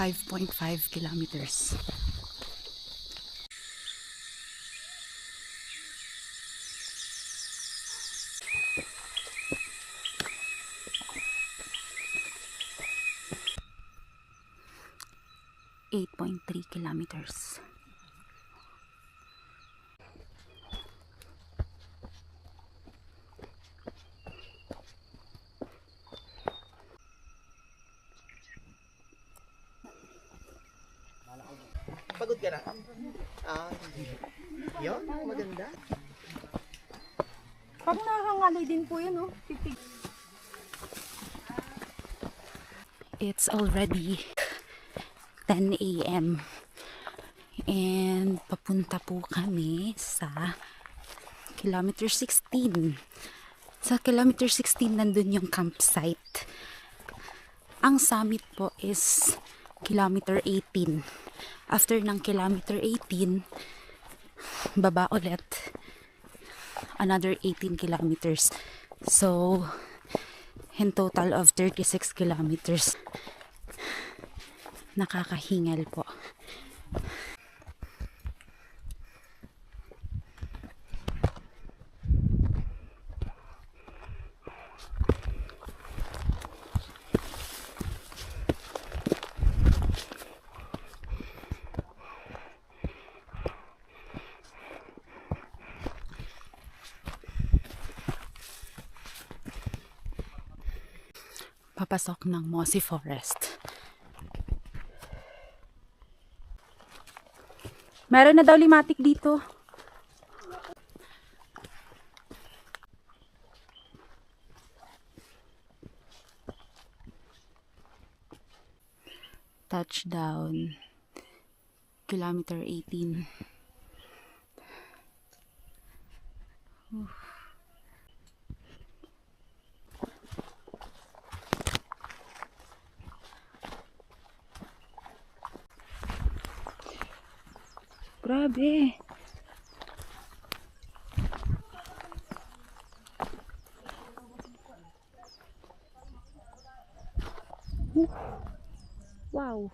5.5 kilometers. .3 kilometers. Pagod ka na? Yun, maganda. Pag nakakangalay din po yun, oh. Pipig. It's already 10 a.m. and papunta po kami sa kilometer 16. Sa kilometer 16 nandun yung campsite. Ang summit po is kilometer 18. After ng kilometer 18, baba ulit another 18 kilometers. So, in total of 36 kilometers. Nakakahingal po. Papasok ng Mossy Forest. Meron na daw limatic dito. Touchdown. Kilometer 18. Grabe. Wow.